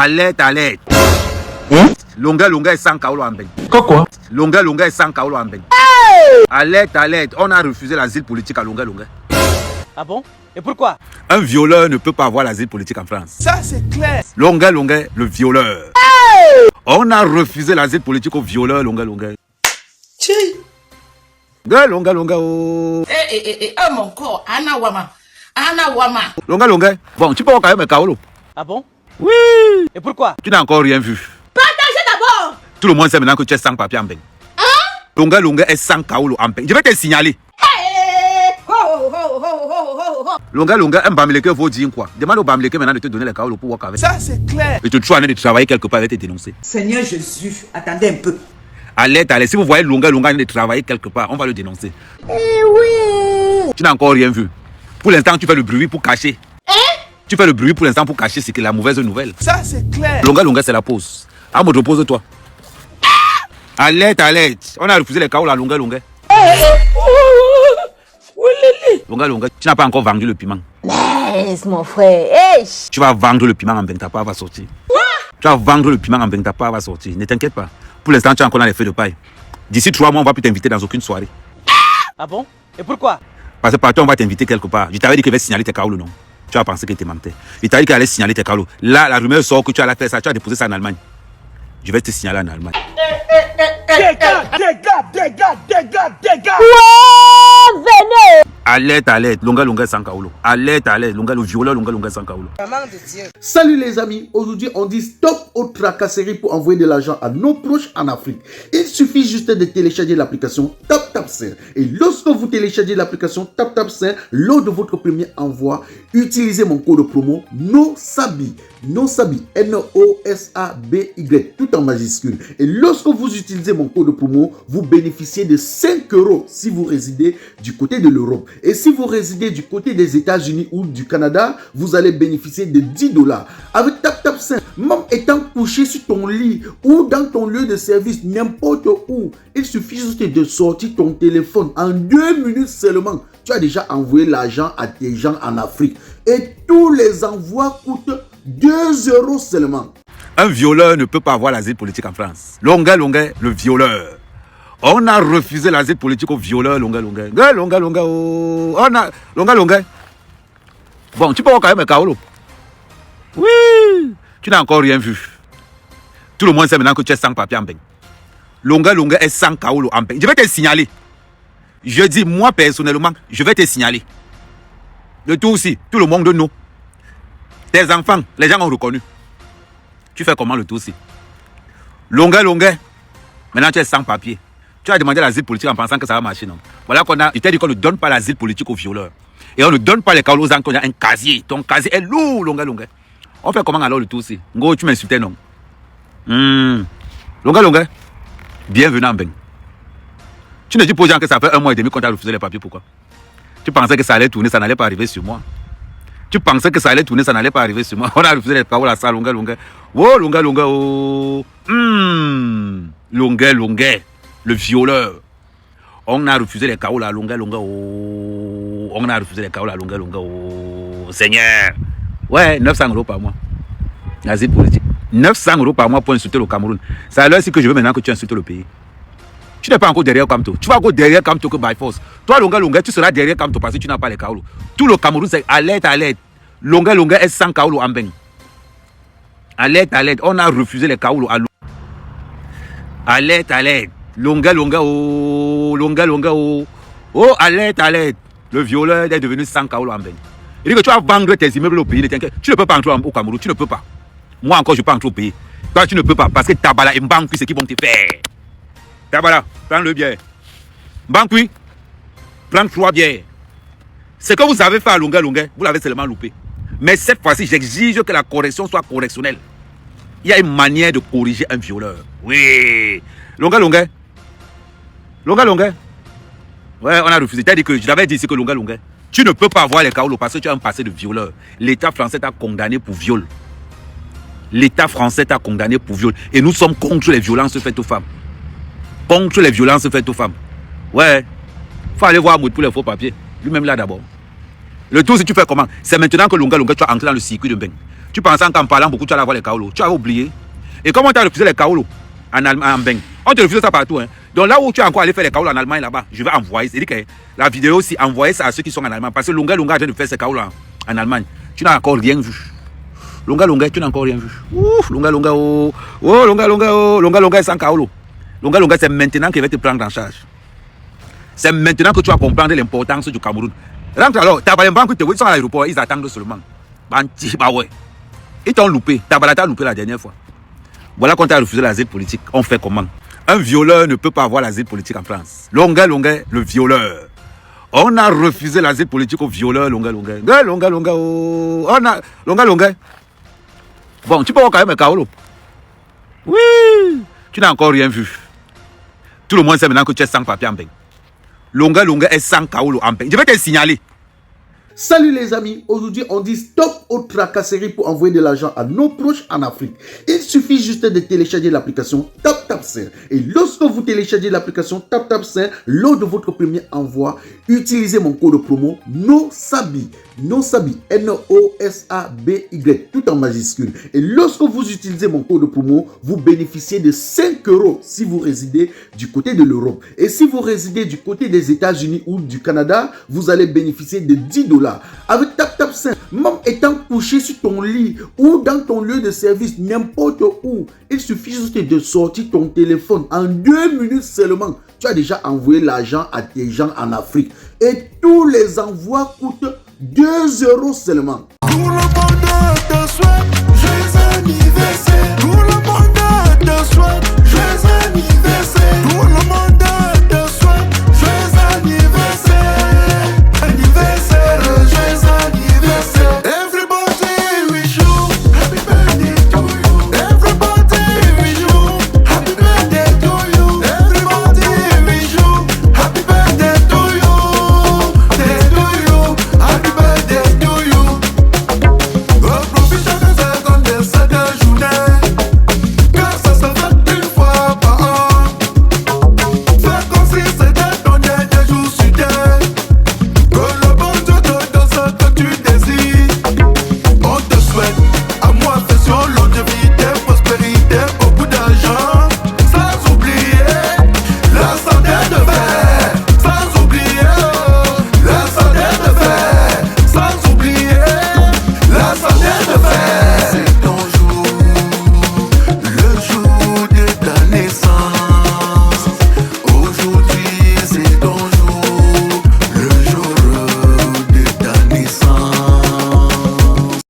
Alerte, alerte. Longa longa et sans kaolo ambeng. Quoi? Longa longa et sans kaolo ambeng. Alerte, alerte. On a refusé l'asile politique à Longa longa. Ah bon? Et pourquoi? Un violeur ne peut pas avoir l'asile politique en France. Ça c'est clair. Longa longa, le violeur. On a refusé l'asile politique au violeur Longa longa. Longa longa oh. Oh mon corps, Anna Wama. Longa longa. Bon, tu peux avoir quand même un kaolo. Ah bon? Oui. Et pourquoi? Tu n'as encore rien vu. Partagez d'abord. Tout le monde sait maintenant que tu es sans papier en Beng. Longa longa est sans kaolo en Beng. Je vais te signaler. Longa longa, un bamileke vaut dire quoi? Demande au bamileke maintenant de te donner les kaolo pour voir avec. Ça c'est clair. Et tu es en train de travailler quelque part avec tes dénoncés. Seigneur Jésus, attendez un peu. Alerte, alerte. Si vous voyez Longa longa de travailler quelque part, on va le dénoncer. Oui. Tu n'as encore rien vu. Pour l'instant, tu fais le bruit pour cacher. Tu fais le bruit pour l'instant pour cacher ce qui est la mauvaise nouvelle. Ça c'est clair. Longa longa, c'est la pause. Ah, me repose-toi. Alerte, alerte. On a refusé les kaolo à Longa longa. Longa longa, tu n'as pas encore vendu le piment. Laisse mon frère. Hey. Tu vas vendre le piment en Beng, ta part va sortir. Tu vas vendre le piment en Beng, ta part va sortir. Ne t'inquiète pas. Pour l'instant, tu es encore dans les feux de paille. D'ici 3 mois, on ne va plus t'inviter dans aucune soirée. Ah bon? Et pourquoi? Parce que partout, on va t'inviter quelque part. Je t'avais dit que je vais signaler tes kaolo, non? Tu as pensé que tu mentais. Je t'avais dit qu'elle allait signaler tes kaolo. Là, la rumeur sort que tu as fait ça. Tu as déposé ça en Allemagne. Je vais te signaler en Allemagne. Dégage. Venez. Alerte, alerte. Longa longa sans kaolo. Alerte, alerte. Longa le violeur, longa longa sans kaolo. Salut les amis, aujourd'hui on dit stop aux tracasseries pour envoyer de l'argent à nos proches en Afrique. Il suffit juste de télécharger l'application TapTapSend. Et lorsque vous téléchargez l'application TapTapSend, lors de votre premier envoi, utilisez mon code promo NOSABI. NOSABI, N-O-S-A-B-Y, tout en majuscule. Et lorsque vous utilisez mon code promo, vous bénéficiez de 5 € si vous résidez du côté de l'Europe. Et si vous résidez du côté des États-Unis ou du Canada, vous allez bénéficier de 10 $. Avec TapTapSend, même étant couché sur ton lit ou dans ton lieu de service, n'importe où, il suffit juste de sortir ton téléphone. En 2 minutes seulement, tu as déjà envoyé l'argent à tes gens en Afrique. Et tous les envois coûtent 2 € seulement. Un violeur ne peut pas avoir l'asile politique en France. Longa longa, le violeur. On a refusé l'asile politique au violeur, longa longa. Longa longa, oh. On a longa longa. Bon, tu peux avoir quand même un kaolo. Oui. Tu n'as encore rien vu. Tout le monde sait maintenant que tu es sans papier en Beng. Longa longa est sans kaolo en Beng. Je vais te signaler. Je dis, moi personnellement, je vais te signaler. De tout aussi, tout le monde de nous. Tes enfants, les gens ont reconnu. Tu fais comment le tout aussi? Longa longa. Maintenant tu es sans papier. Tu as demandé l'asile politique en pensant que ça va marcher, non? Voilà qu'on a. Je t'ai dit qu'on ne donne pas l'asile politique aux violeurs. Et on ne donne pas les kaolo aux gens qu'on a un casier. Ton casier est lourd, longa longa. On fait comment alors le tout aussi? Ngo, tu m'insultais, non? Longa longa. Bienvenue en Beng. Tu ne dis pas aux gens que ça fait 1 mois et demi qu'on t'a refusé les papiers, pourquoi? Tu pensais que ça allait tourner, ça n'allait pas arriver sur moi. Tu pensais que ça allait tourner, ça n'allait pas arriver sur moi. On a refusé les kaolo à ça, longa longa. Oh, longa longa, oh. Longa longa, le violeur. On a refusé les kaolo à longa longa, oh. On a refusé les kaolo à longa longa, oh. Seigneur. Ouais, 900 € par mois. L'asile politique. 900 € par mois pour insulter le Cameroun. C'est à l'heure ci que je veux maintenant que tu insultes le pays. Tu n'es pas encore derrière Kamto. Tu vas encore derrière Kamto que by force. Toi, longa longa, tu seras derrière Kamto parce que tu n'as pas les kaolo. Tout le Cameroun, c'est alerte, alerte. Longa longa est sans kaolo en Beng. Alerte, alerte. On a refusé les kaolo à Longa. Alerte, alerte. Longa longa, oh. Longa longa, oh. Oh, alerte, alerte. Le violeur est devenu sans kaolo en Beng. Il dit que tu vas vendre tes immeubles au pays. Ne t'inquiète. Tu ne peux pas entrer au Cameroun. Tu ne peux pas. Moi encore, je peux entrer au pays. Toi, tu ne peux pas. Parce que Tabala et Mbankui, c'est qui vont te faire. Tabala, prends le bière. Mbankui, prends 3 bières. Ce que vous avez fait à longa longa, vous l'avez seulement loupé. Mais cette fois-ci, j'exige que la correction soit correctionnelle. Il y a une manière de corriger un violeur. Oui. Longa longa. Longa longa. Ouais, on a refusé. Tu as dit que je l'avais dit ici que longa longa. Tu ne peux pas avoir les kaolo parce que tu as un passé de violeur. L'État français t'a condamné pour viol. L'État français t'a condamné pour viol. Et nous sommes contre les violences faites aux femmes. Contre les violences faites aux femmes. Ouais. Faut aller voir Mout pour les faux papiers. Lui-même là d'abord. Le tour, si tu fais comment? C'est maintenant que Lunga, tu as entré dans le circuit de Mbeng. Tu pensais qu'en parlant beaucoup, tu allais avoir les Kaolo. Tu as oublié. Et comment tu as refusé les Kaolo en Mbeng? On te refuse ça partout. Hein. Donc là où tu as encore allé faire les Kaolo en Allemagne là-bas, je vais envoyer. C'est-à-dire que la vidéo aussi, envoyer ça à ceux qui sont en Allemagne. Parce que Lunga a train de faire ses Kaolo en Allemagne. Tu n'as encore rien vu. Lunga, tu n'as encore rien vu. Ouf, Lunga, oh. Oh, Lunga, oh. Lunga est sans Kaolo. Lunga, c'est maintenant qu'il va te prendre en charge. C'est maintenant que tu vas comprendre l'importance du Cameroun. Rentre alors, Tabalemban, ils sont à l'aéroport, ils attendent seulement. Ils t'ont loupé. Tabalata a loupé la dernière fois. Voilà quand tu as refusé l'asile politique. On fait comment? Un violeur ne peut pas avoir l'asile politique en France. Lunga, le violeur. On a refusé l'asile politique au violeur, Lunga, oh. On a, Lunga. Bon, tu peux voir quand même un Kaolo. Oui, tu n'as encore rien vu. Tout le monde sait maintenant que tu es sans papier en Mbeng. Lunga est sans Kaolo en Mbeng. Je vais te signaler. Salut les amis, aujourd'hui on dit stop aux tracasseries pour envoyer de l'argent à nos proches en Afrique. Il suffit juste de télécharger l'application TapTapSend. Et lorsque vous téléchargez l'application TapTapSend, lors de votre premier envoi, utilisez mon code promo NOSABI, N-O-S-A-B-Y, tout en majuscule. Et lorsque vous utilisez mon code promo, vous bénéficiez de 5 € si vous résidez du côté de l'Europe. Et si vous résidez du côté des États-Unis ou du Canada, vous allez bénéficier de 10 $. Avec TapTapSend, même étant couché sur ton lit ou dans ton lieu de service, n'importe où, il suffit juste de sortir ton téléphone. En 2 minutes seulement, tu as déjà envoyé l'argent à tes gens en Afrique. Et tous les envois coûtent 2 € seulement. Pour le bonheur de souhait.